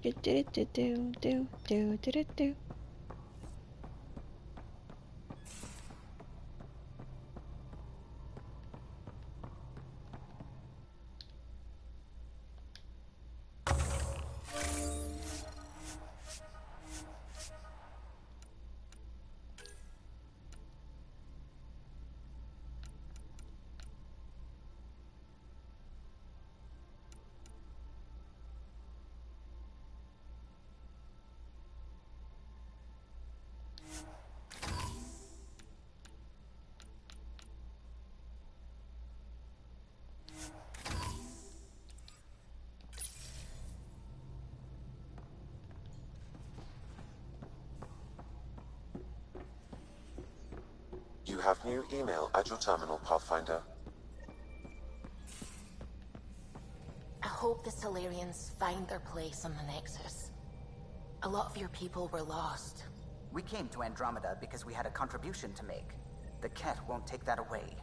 Do do do do do do do do do. You have new email at your terminal, Pathfinder. I hope the Solarians find their place on the Nexus. A lot of your people were lost. We came to Andromeda because we had a contribution to make. The Ket won't take that away.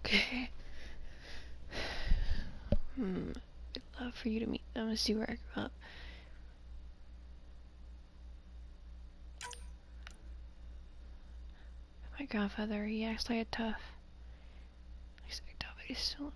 Okay. I'd love for you to meet them and see where I grew up. My grandfather, he acts like a tough. He's like tough, but he's still.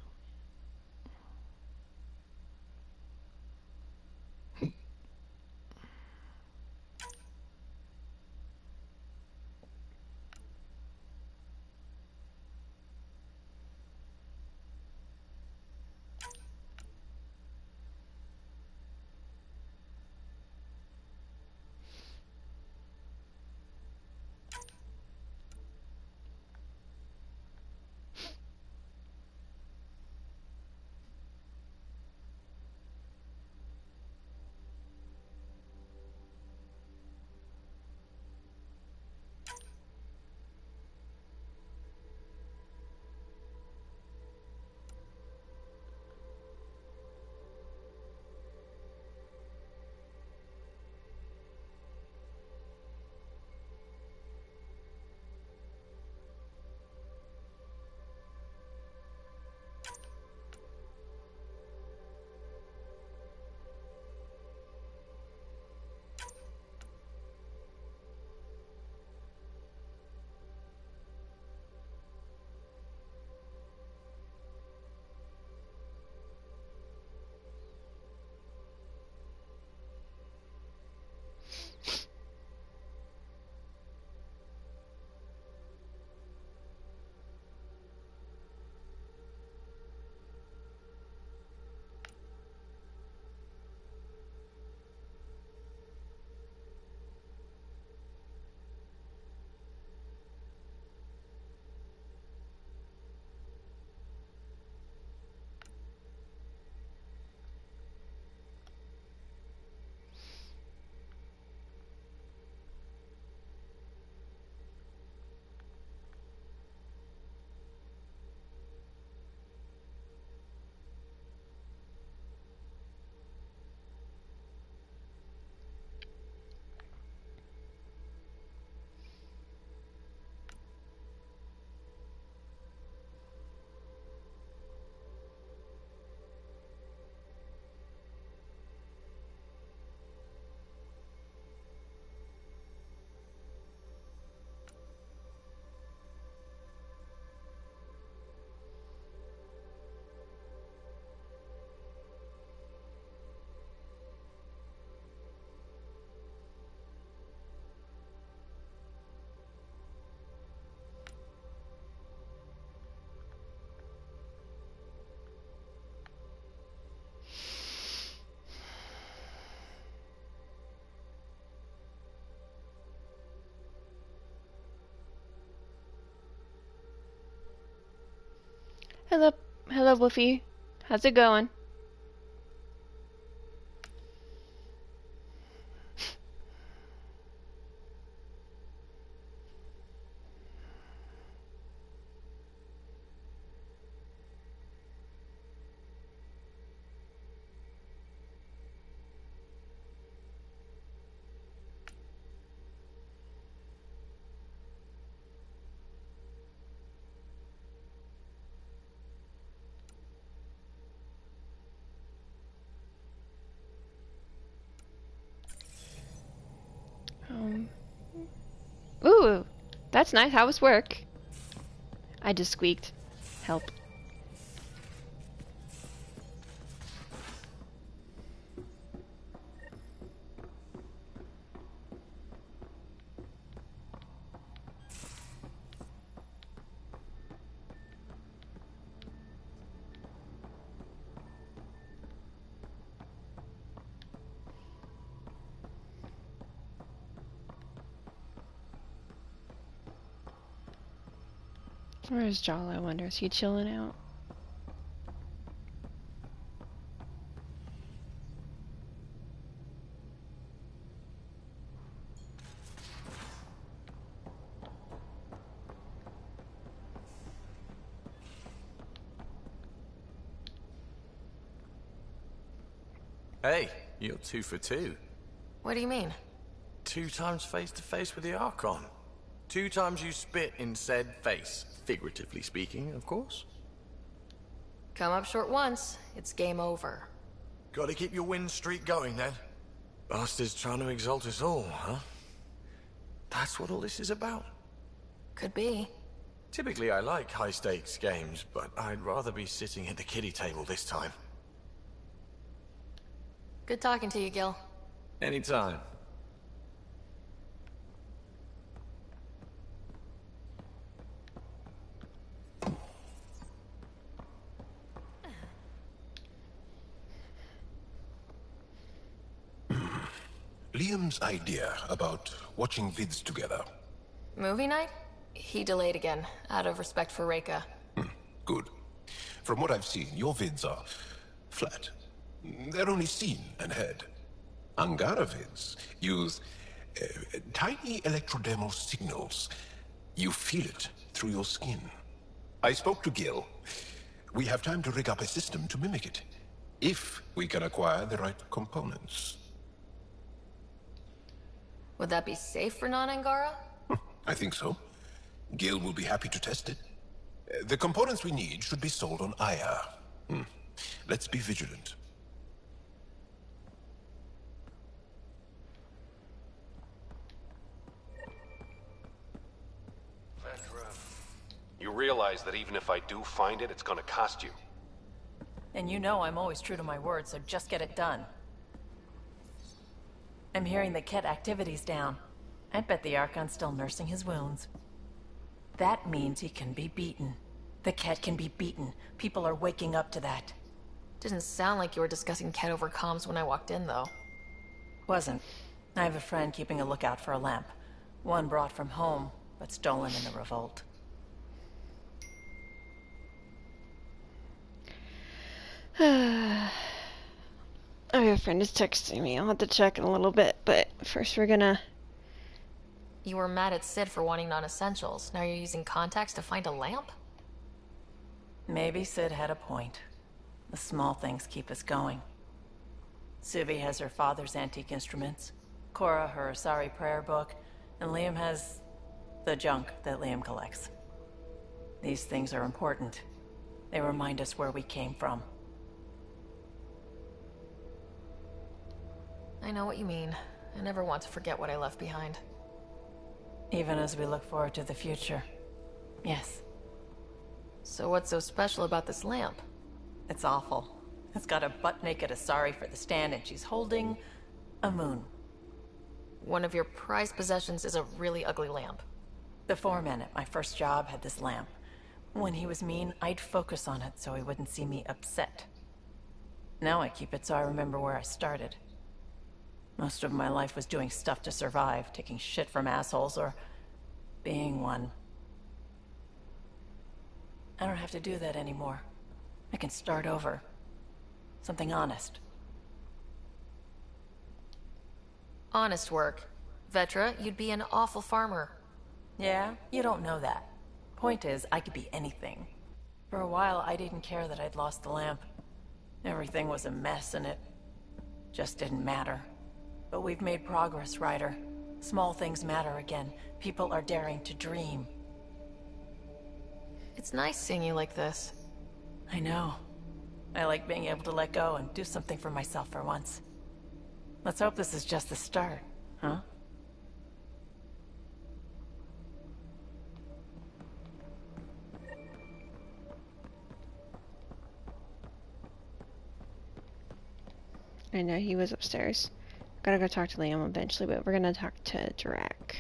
Hello, hello, Wolfie. How's it going? That's nice. How was work? I just squeaked. Help. Where's Jala, I wonder? Is he chilling out? Hey, you're 2 for 2. What do you mean? 2 times face to face with the Archon. 2 times you spit in said face. Figuratively speaking, of course. Come up short once, it's game over. Gotta keep your win streak going then. Bastards trying to exalt us all, huh? That's what all this is about. Could be. Typically I like high stakes games, but I'd rather be sitting at the kiddie table this time. Good talking to you, Gil. Anytime. Liam's idea about watching vids together. Movie night? He delayed again, out of respect for Reika. Good. From what I've seen, your vids are flat. They're only seen and heard. Angara vids use tiny electrodermal signals. You feel it through your skin. I spoke to Gil. We have time to rig up a system to mimic it, if we can acquire the right components. Would that be safe for non-Angara? I think so. Gil will be happy to test it. The components we need should be sold on Aya. Let's be vigilant. You realize that even if I do find it, it's gonna cost you. And you know I'm always true to my word, so just get it done. I'm hearing the Ket activity's down. I bet the Archon's still nursing his wounds. That means he can be beaten. The Ket can be beaten. People are waking up to that. Didn't sound like you were discussing Ket over comms when I walked in, though. Wasn't. I have a friend keeping a lookout for a lamp. One brought from home, but stolen in the revolt. Oh, your friend is texting me. I'll have to check in a little bit, but first we're gonna... You were mad at Sid for wanting non-essentials. Now you're using contacts to find a lamp? Maybe Sid had a point. The small things keep us going. Suvi has her father's antique instruments, Cora her Asari prayer book, and Liam has the junk that Liam collects. These things are important. They remind us where we came from. I know what you mean. I never want to forget what I left behind. Even as we look forward to the future. Yes. So what's so special about this lamp? It's awful. It's got a butt-naked Asari for the stand, and she's holding a moon. One of your prized possessions is a really ugly lamp. The foreman at my first job had this lamp. When he was mean, I'd focus on it so he wouldn't see me upset. Now I keep it so I remember where I started. Most of my life was doing stuff to survive, taking shit from assholes, or being one. I don't have to do that anymore. I can start over. Something honest. Honest work. Vetra, you'd be an awful farmer. Yeah? You don't know that. Point is, I could be anything. For a while, I didn't care that I'd lost the lamp. Everything was a mess, and it just didn't matter. But we've made progress, Ryder. Small things matter again. People are daring to dream. It's nice seeing you like this. I know. I like being able to let go and do something for myself for once. Let's hope this is just the start, huh? I know he was upstairs. Gotta go talk to Liam eventually, but we're gonna talk to Drac.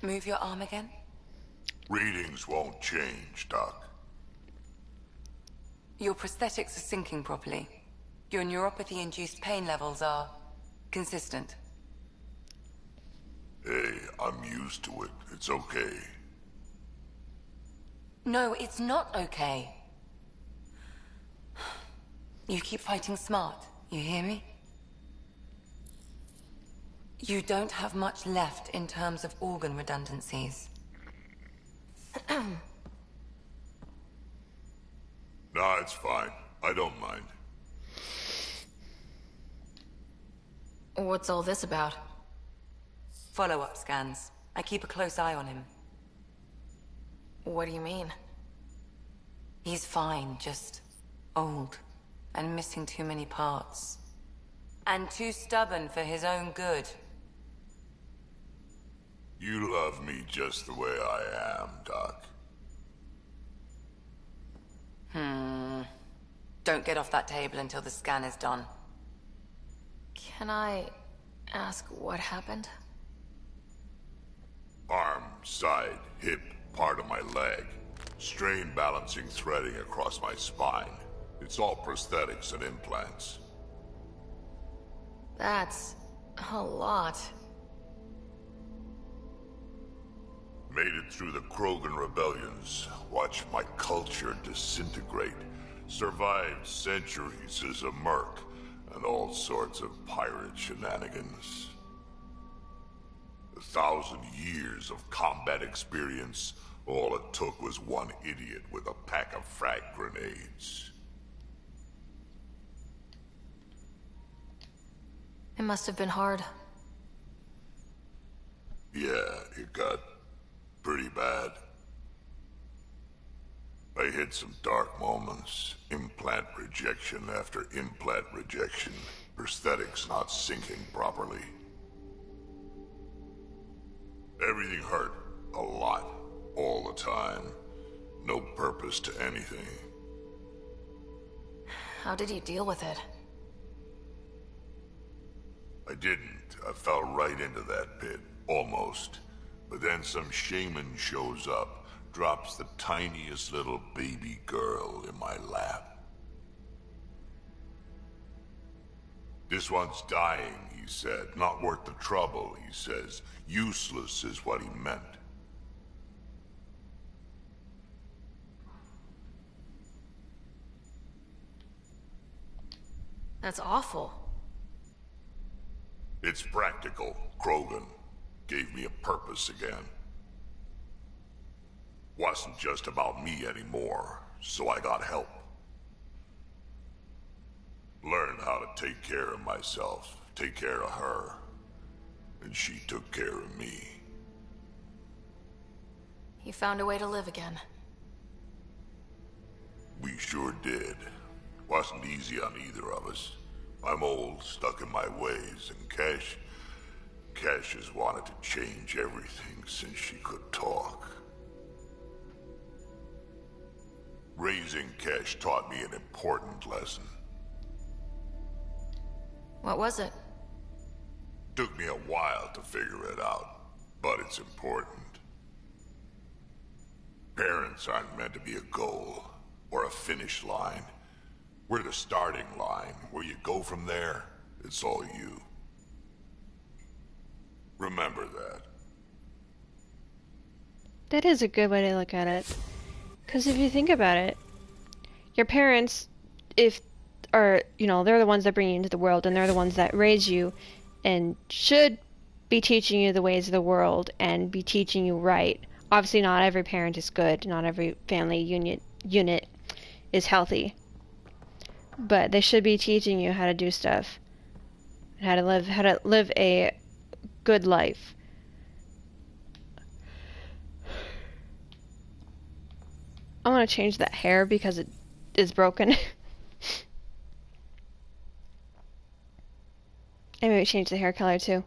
Move your arm again? Readings won't change, Doc. Your prosthetics are syncing properly. Your neuropathy-induced pain levels are consistent. Hey, I'm used to it. It's okay. No, it's not okay. You keep fighting smart, you hear me? You don't have much left in terms of organ redundancies. Nah, it's fine. I don't mind. What's all this about? Follow-up scans. I keep a close eye on him. What do you mean? He's fine, just old and missing too many parts. And too stubborn for his own good. You love me just the way I am, Doc. Don't get off that table until the scan is done. Can I ask what happened? Arm, side, hip, part of my leg. Strain balancing threading across my spine. It's all prosthetics and implants. That's a lot. Made it through the Krogan rebellions. Watched my culture disintegrate. Survived centuries as a merc. And all sorts of pirate shenanigans. 1,000 years of combat experience. All it took was one idiot with a pack of frag grenades. It must have been hard. Yeah, it got pretty bad. I hit some dark moments. Implant rejection after implant rejection. Prosthetics not syncing properly. Everything hurt. A lot. All the time. No purpose to anything. How did you deal with it? I didn't. I fell right into that pit. Almost. But then some shaman shows up. Drops the tiniest little baby girl in my lap. This one's dying, he said. Not worth the trouble, he says. Useless is what he meant. That's awful. It's practical. Krogan gave me a purpose again. Wasn't just about me anymore, so I got help. Learned how to take care of myself, take care of her. And she took care of me. You found a way to live again. We sure did. Wasn't easy on either of us. I'm old, stuck in my ways, and Cash has wanted to change everything since she could talk. Raising Cash taught me an important lesson. What was it? Took me a while to figure it out, but it's important. Parents aren't meant to be a goal, or a finish line. We're the starting line. Where you go from there, it's all you. Remember that. That is a good way to look at it. Because if you think about it, your parents, they're the ones that bring you into the world, and they're the ones that raise you, and should be teaching you the ways of the world, and be teaching you right. Obviously, not every parent is good. Not every family unit is healthy. But they should be teaching you how to do stuff, and how to live a good life. I want to change that hair because it is broken. And maybe change the hair color too.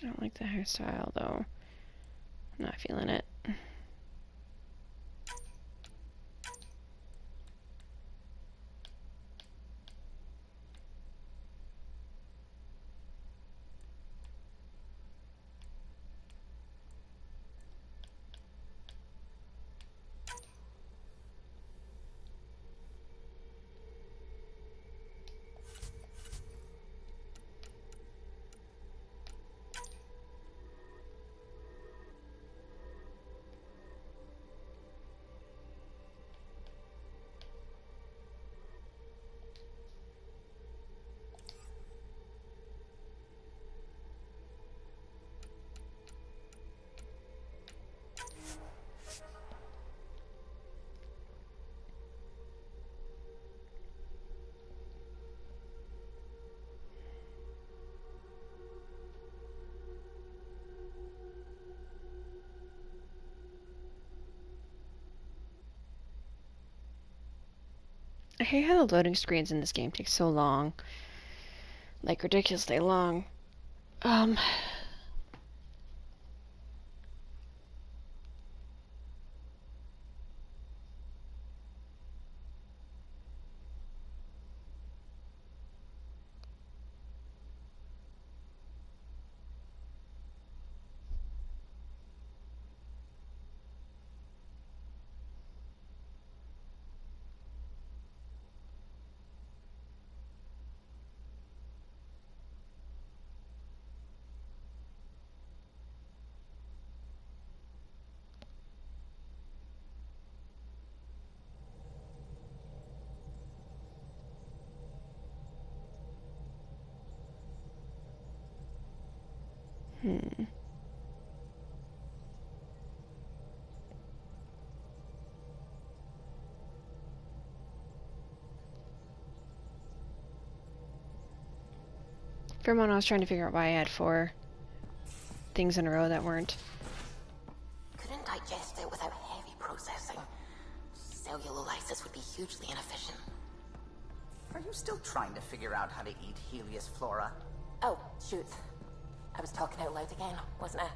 I don't like the hairstyle though. I'm not feeling it. I hate how the loading screens in this game take so long. Like, ridiculously long. Um... Hmm. For a moment, I was trying to figure out why I had 4 things in a row that weren't. Couldn't digest it without heavy processing. Cellulolysis would be hugely inefficient. Are you still trying to figure out how to eat Helios flora? Oh, shoot. I was talking out loud again, wasn't I?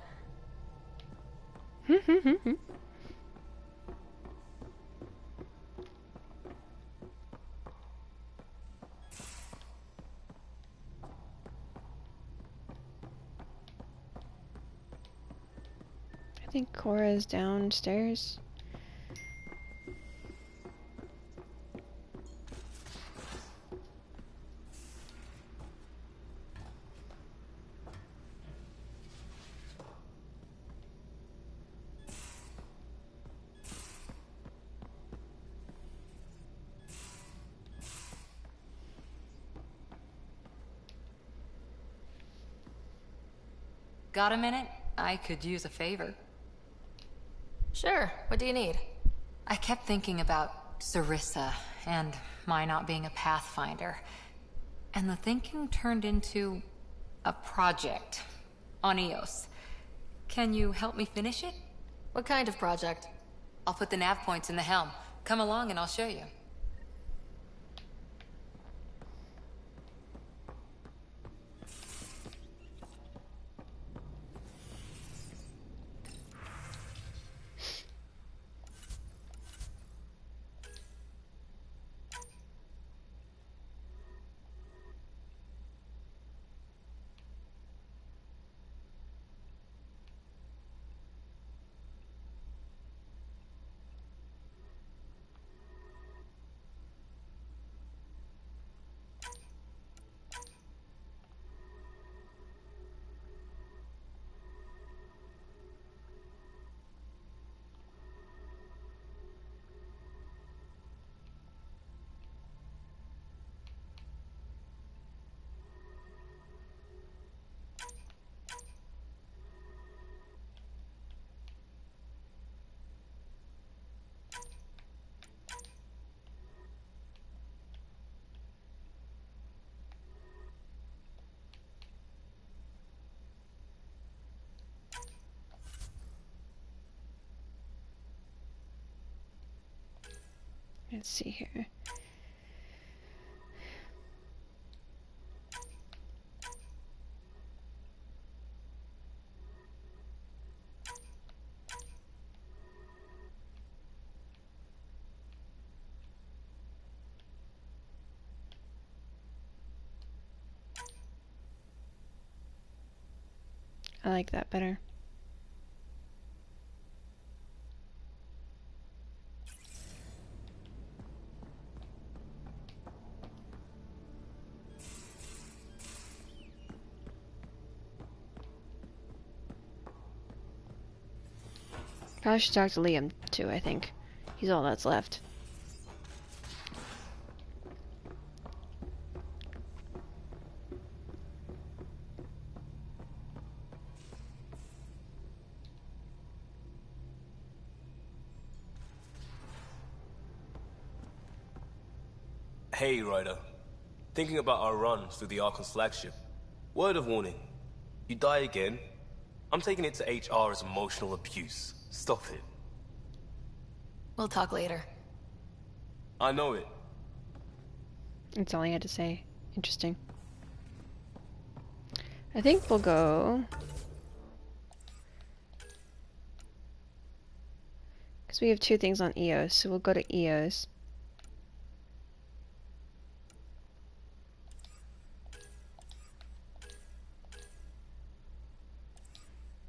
I think Cora's downstairs. Got a minute? I could use a favor. Sure, what do you need? I kept thinking about Sarissa and my not being a pathfinder. And the thinking turned into a project on Eos. Can you help me finish it? What kind of project? I'll put the nav points in the helm. Come along and I'll show you. Let's see here. I like that better. Probably should talk to Liam too, I think. He's all that's left. Hey, Ryder. Thinking about our run through the Archon's flagship. Word of warning. You die again, I'm taking it to HR as emotional abuse. Stop it. We'll talk later. I know it. That's all he had to say. Interesting. I think we'll go... because we have 2 things on EOS, so we'll go to EOS.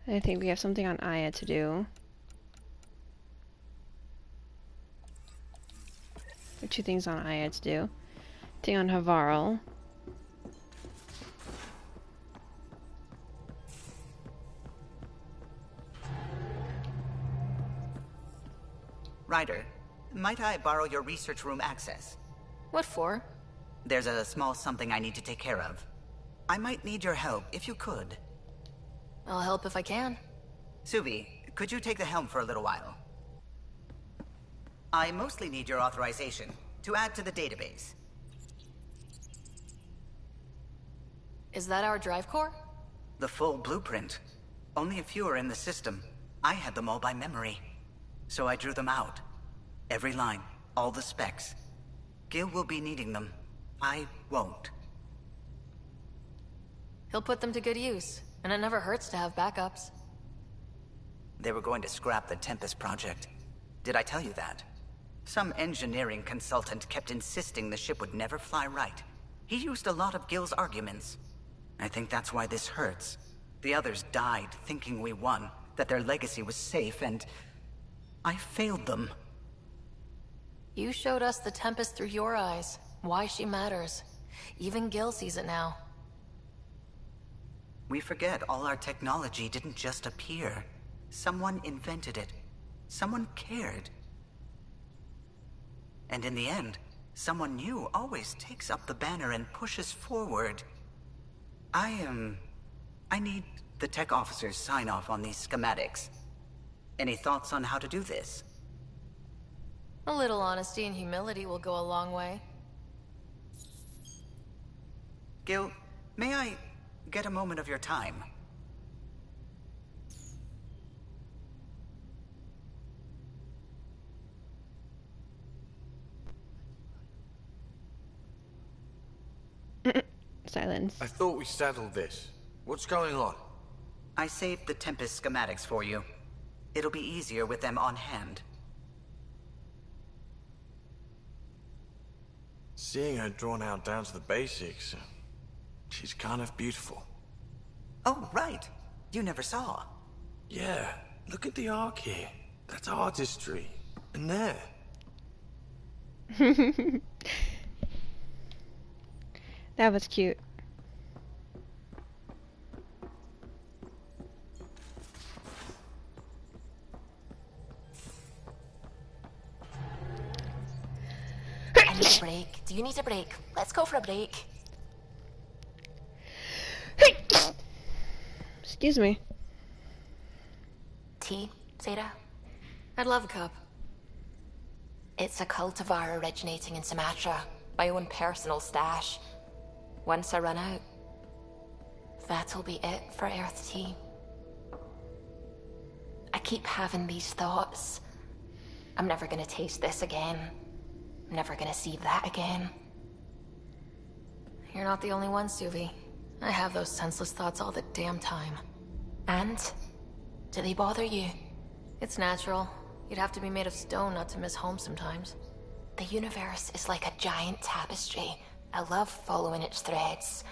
I think we have something on Aya to do. There are 2 things on Aya to do. Thing on Havarl. Ryder, might I borrow your research room access? What for? There's a small something I need to take care of. I might need your help, if you could. I'll help if I can. Suvi, could you take the helm for a little while? I mostly need your authorization to add to the database. Is that our drive core? The full blueprint. Only a few are in the system. I had them all by memory. So I drew them out. Every line, all the specs. Gil will be needing them. I won't. He'll put them to good use, and it never hurts to have backups. They were going to scrap the Tempest project. Did I tell you that? Some engineering consultant kept insisting the ship would never fly right. He used a lot of Gil's arguments. I think that's why this hurts. The others died thinking we won, that their legacy was safe, and I failed them. You showed us the Tempest through your eyes, why she matters. Even Gil sees it now. We forget all our technology didn't just appear. Someone invented it. Someone cared. And in the end, someone new always takes up the banner and pushes forward. I need the tech officer's sign-off on these schematics. Any thoughts on how to do this? A little honesty and humility will go a long way. Gil, may I get a moment of your time? Silence. I thought we settled this. What's going on? I saved the Tempest schematics for you. It'll be easier with them on hand. Seeing her drawn out down to the basics, she's kind of beautiful. Oh, right. You never saw. Yeah, look at the arc here. That's artistry. And there. That was cute. I need a break. Do you need a break? Let's go for a break. Excuse me. Tea, Sarah? I'd love a cup. It's a cultivar originating in Sumatra. My own personal stash. Once I run out, that'll be it for Earth tea. I keep having these thoughts. I'm never gonna taste this again. I'm never gonna see that again. You're not the only one, Suvi. I have those senseless thoughts all the damn time. And? Do they bother you? It's natural. You'd have to be made of stone not to miss home sometimes. The universe is like a giant tapestry. I love following its threads,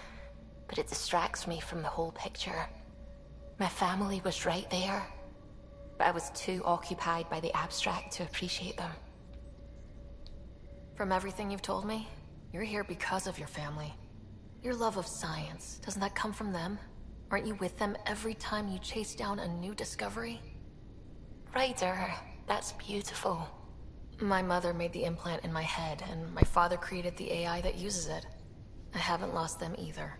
but it distracts me from the whole picture. My family was right there, but I was too occupied by the abstract to appreciate them. From everything you've told me, you're here because of your family. Your love of science, doesn't that come from them? Aren't you with them every time you chase down a new discovery? Ryder, that's beautiful. My mother made the implant in my head, and my father created the AI that uses it. I haven't lost them either.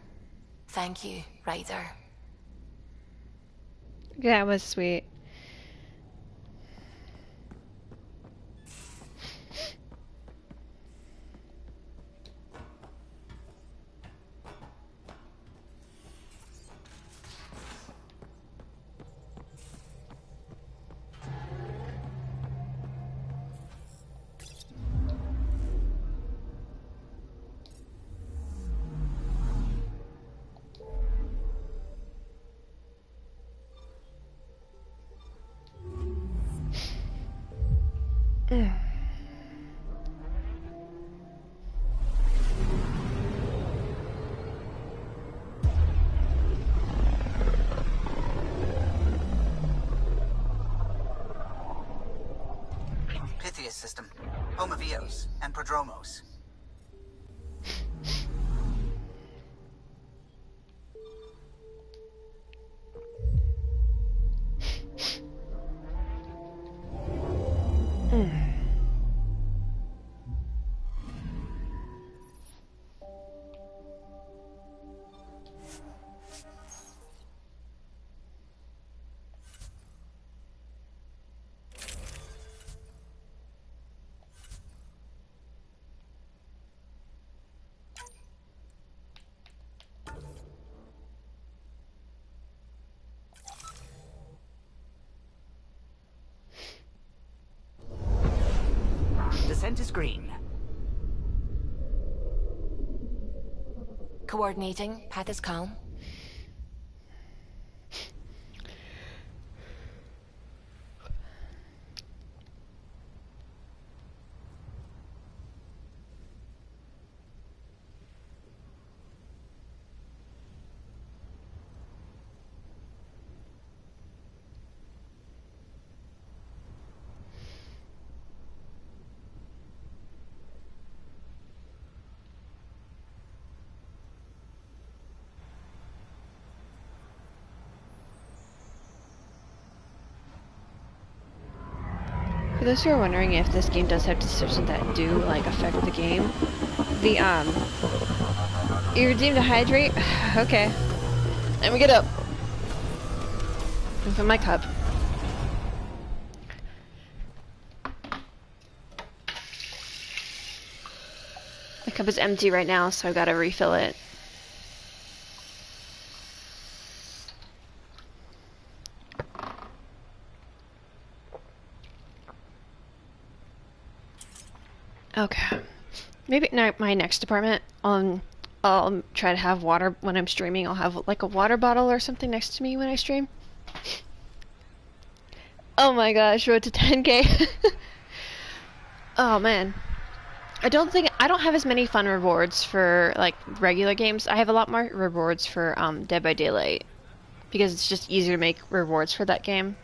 Thank you, Ryder. That was sweet. Pythias system, home of Eos and Prodromos. Descent is green. Coordinating, path is calm. For those who are wondering if this game does have decisions that do, like, affect the game, the, you redeem to hydrate? Okay. Let me get up. And fill my cup. My cup is empty right now, so I gotta refill it. Okay. Maybe my next apartment, I'll try to have water when I'm streaming. I'll have like a water bottle or something next to me when I stream. Oh my gosh, road to 10K. Oh man. I don't have as many fun rewards for like regular games. I have a lot more rewards for Dead by Daylight because it's just easier to make rewards for that game.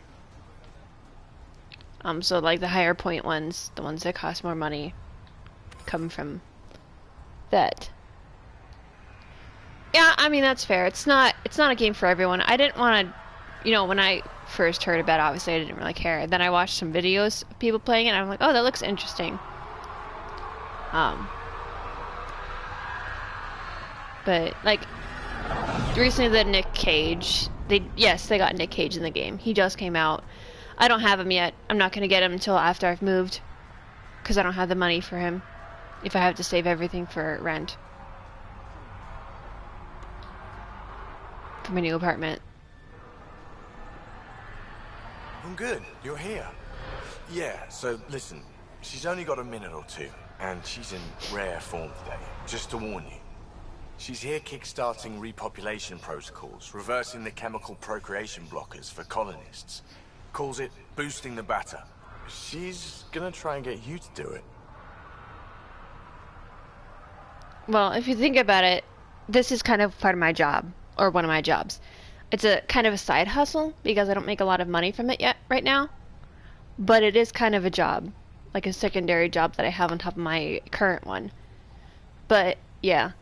So like the higher point ones, the ones that cost more money, come from that. Yeah, I mean that's fair. It's not a game for everyone. I didn't want to, you know, when I first heard about it, obviously I didn't really care. Then I watched some videos of people playing it and I'm like, "Oh, that looks interesting." But like recently the Nick Cage, they got Nick Cage in the game. He just came out. I don't have him yet. I'm not going to get him until after I've moved because I don't have the money for him if I have to save everything for rent for my new apartment. I'm good. You're here. Yeah, so listen, she's only got a minute or two, and she's in rare form today. Just to warn you. She's here kickstarting repopulation protocols, reversing the chemical procreation blockers for colonists. Calls it boosting the batter. She's gonna try and get you to do it. Well, if you think about it, this is kind of part of my job, or one of my jobs. It's a kind of a side hustle because I don't make a lot of money from it yet right now. But it is kind of a job, like a secondary job that I have on top of my current one. But yeah,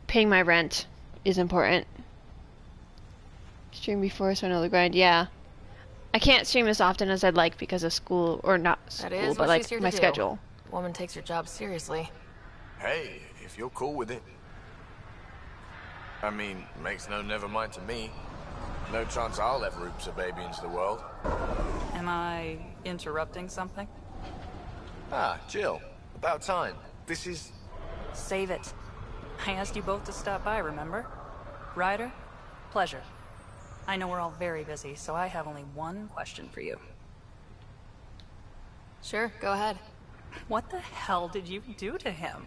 paying my rent is important. Stream before, so I know the grind. Yeah, I can't stream as often as I'd like because of school, or not That school, is but what she's like here my to do. schedule. Woman takes her job seriously. Hey, if you're cool with it. I mean, makes no never mind to me. No chance I'll ever oops a baby into the world. Am I interrupting something? Ah, Jill. About time. This is... Save it. I asked you both to stop by, remember? Ryder, pleasure. I know we're all very busy, so I have only one question for you. Sure, go ahead. What the hell did you do to him?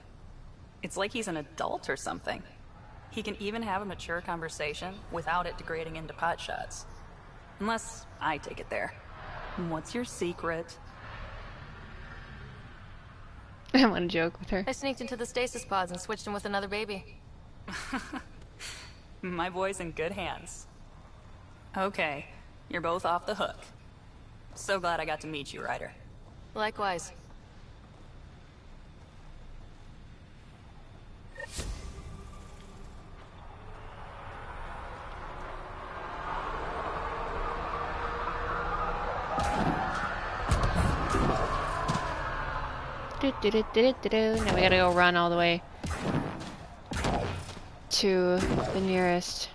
It's like he's an adult or something. He can even have a mature conversation without it degrading into pot shots. Unless I take it there. What's your secret? I want to joke with her. I sneaked into the stasis pods and switched him with another baby. My boy's in good hands. Okay, you're both off the hook. So glad I got to meet you, Ryder. Likewise. Now we gotta go run all the way to the nearest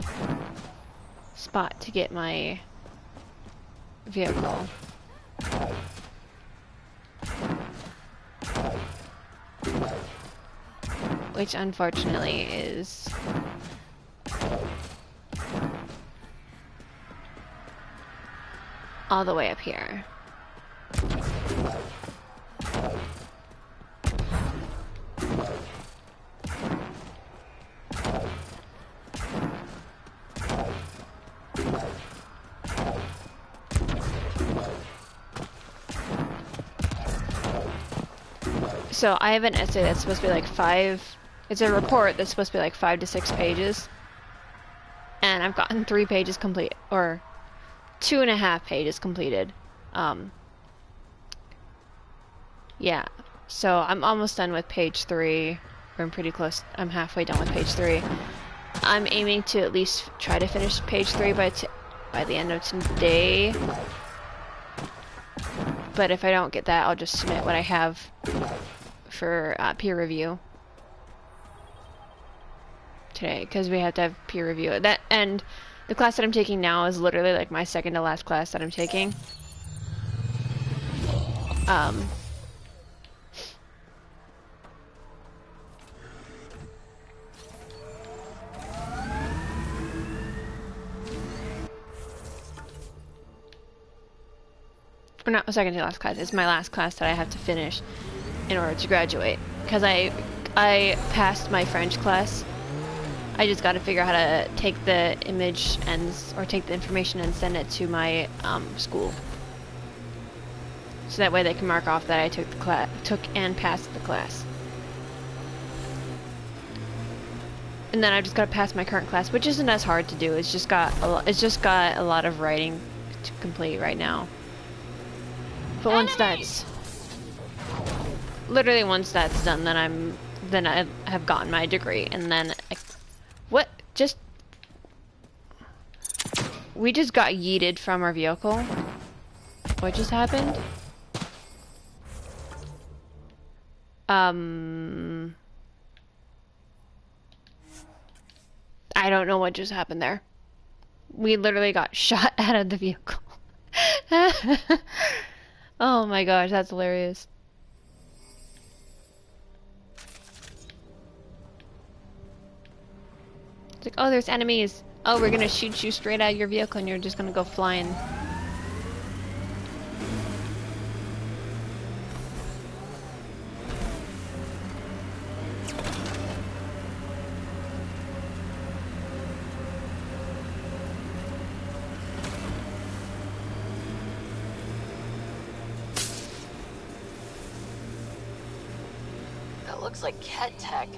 spot to get my vehicle. Which unfortunately is all the way up here. So I have an essay that's supposed to be like it's a report that's supposed to be like 5 to 6 pages. And I've gotten 3 pages complete, or 2.5 pages completed. Yeah, so I'm almost done with page 3, or I'm pretty close, I'm halfway done with page 3. I'm aiming to at least try to finish page 3 by the end of today. But if I don't get that, I'll just submit what I have for peer review today, because we have to have peer review. And the class that I'm taking now is literally like my second to last class that I'm taking. Or not my second to last class, it's my last class that I have to finish in order to graduate. Because I passed my French class. I just got to figure out how to take the image or take the information and send it to my school. So that way they can mark off that I took and passed the class. And then I just got to pass my current class, which isn't as hard to do. It's just got a lot of writing to complete right now. But once that's literally once that's done, then I have gotten my degree, and then we just got yeeted from our vehicle. What just happened? I don't know what just happened there. We literally got shot out of the vehicle. Oh my gosh, that's hilarious. It's like, oh, there's enemies. Oh, we're gonna shoot you straight out of your vehicle and you're just gonna go flying. That looks like Ket tech.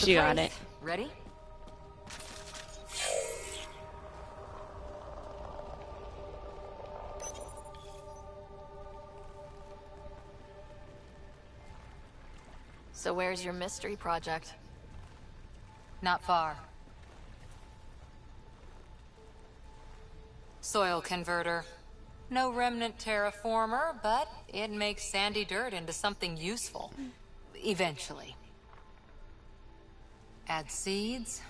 You got it. Ready? So where's your mystery project? Not far. Soil converter. No remnant terraformer, but it makes sandy dirt into something useful. Eventually. Add seeds,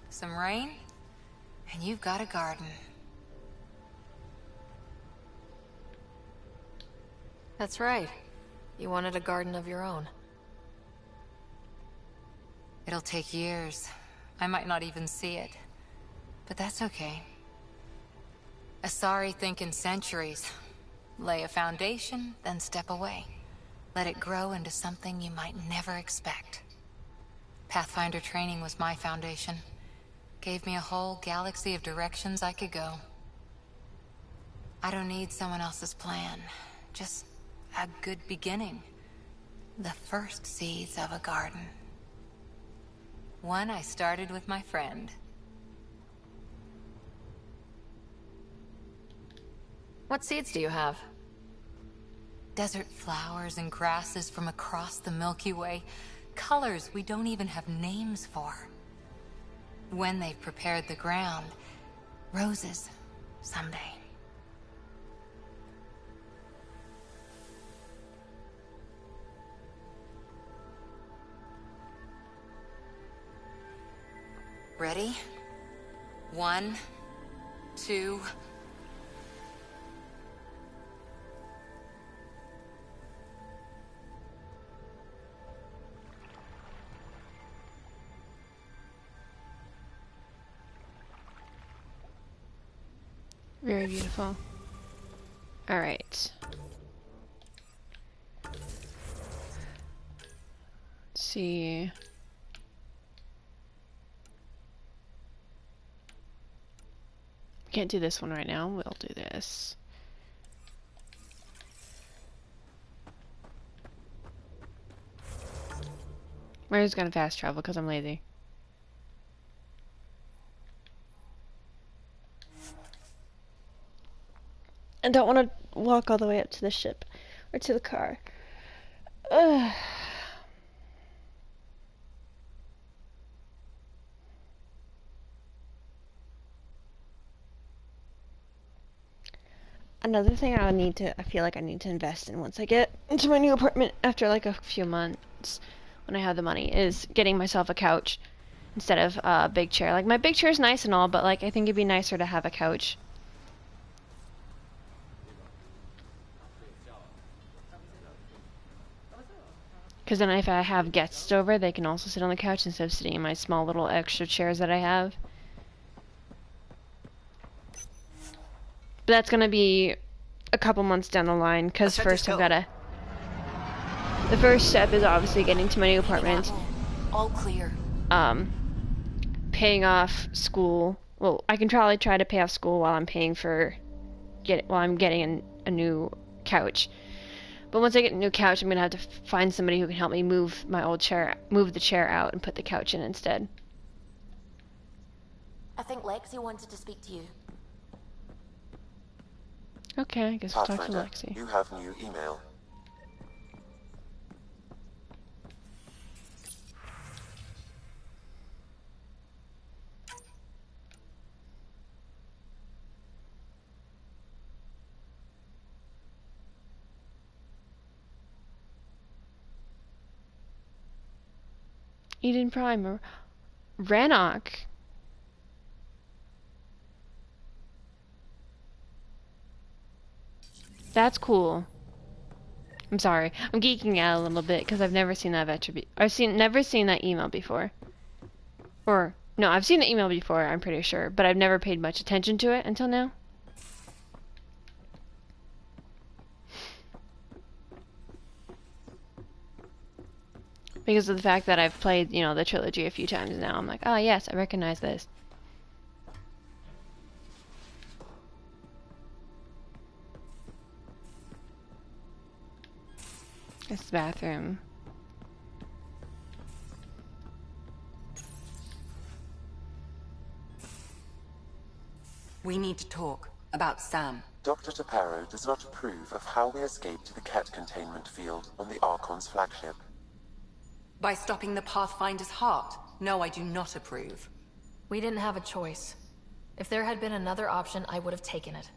some rain, and you've got a garden. That's right. You wanted a garden of your own. It'll take years. I might not even see it. But that's okay. Asari think in centuries. Lay a foundation, then step away. Let it grow into something you might never expect. Pathfinder training was my foundation. Gave me a whole galaxy of directions I could go. I don't need someone else's plan. Just a good beginning. The first seeds of a garden. One I started with my friend. What seeds do you have? Desert flowers and grasses from across the Milky Way. Colors we don't even have names for. When they've prepared the ground, roses someday. Ready? 1, 2... Very beautiful. Alright. Let's see. Can't do this one right now. We'll do this. We're just gonna fast travel because I'm lazy. I don't want to walk all the way up to the ship or to the car. Ugh. Another thing I feel like I need to invest in once I get into my new apartment after like a few months when I have the money is getting myself a couch instead of a big chair. Like my big chair is nice and all, but like I think it'd be nicer to have a couch. Because then if I have guests over, they can also sit on the couch instead of sitting in my small little extra chairs that I have. But that's going to be a couple months down the line, because first I've got to... The first step is obviously getting to my new apartment. All clear. Paying off school. Well, I can probably try to pay off school while I'm paying for... while I'm getting a new couch. But once I get a new couch, I'm going to have to find somebody who can help me move my old chair, move the chair out and put the couch in instead. I think Lexi wanted to speak to you. Okay, I guess we'll talk to Pathfinder, Lexi. you have new email. Eden Prime. Rannoch. That's cool. I'm sorry. I'm geeking out a little bit because I've never seen that attribute. Never seen that email before. Or no, I've seen the email before, I'm pretty sure, but I've never paid much attention to it until now. Because of the fact that I've played, the trilogy a few times now. I'm like, oh yes, I recognize this. It's the bathroom. We need to talk about Sam. Dr. Taparo does not approve of how we escaped to the Ket containment field on the Archon's flagship. By stopping the Pathfinder's heart? No, I do not approve. We didn't have a choice. If there had been another option, I would have taken it.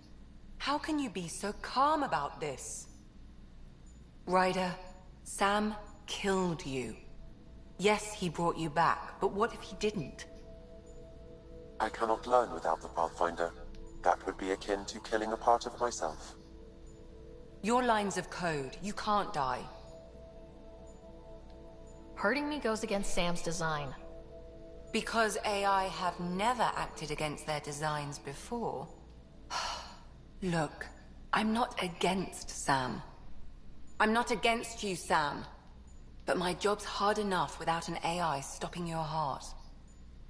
How can you be so calm about this? Ryder, Sam killed you. Yes, he brought you back, but what if he didn't? I cannot learn without the Pathfinder. That would be akin to killing a part of myself. Your lines of code, you can't die. Hurting me goes against Sam's design. Because AI have never acted against their designs before. Look, I'm not against Sam. I'm not against you, Sam. But my job's hard enough without an AI stopping your heart.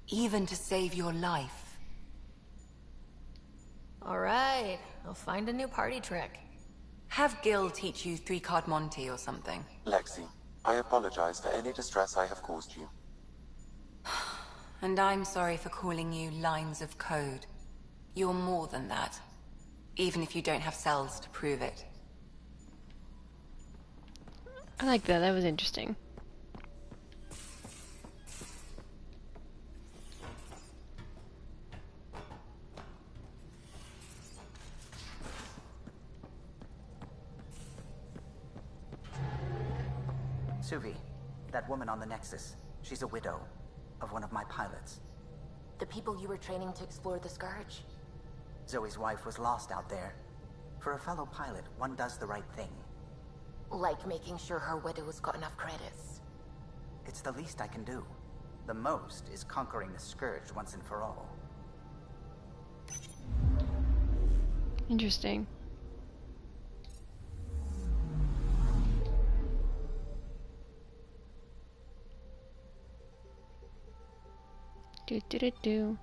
Even to save your life. Alright, I'll find a new party trick. Have Gil teach you 3-card Monty or something. Lexi, I apologize for any distress I have caused you. And I'm sorry for calling you lines of code. You're more than that. Even if you don't have cells to prove it. I like that. That was interesting. Suvi, that woman on the Nexus, she's a widow of one of my pilots. The people you were training to explore the Scourge? Zoe's wife was lost out there. For a fellow pilot, one does the right thing. Like making sure her widow's got enough credits. It's the least I can do. The most is conquering the Scourge once and for all. Interesting. Do.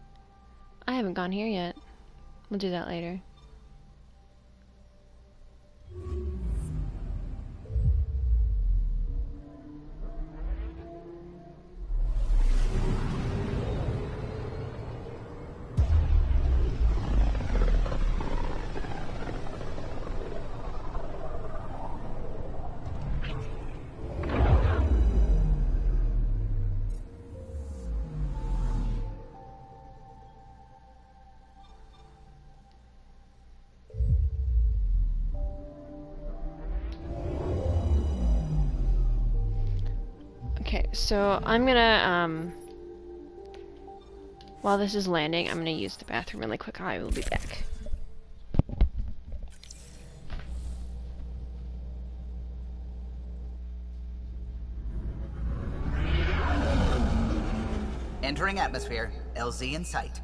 I haven't gone here yet. We'll do that later. Okay, so I'm gonna, while this is landing, I'm gonna use the bathroom really quick. I will be back. Entering atmosphere, LZ in sight.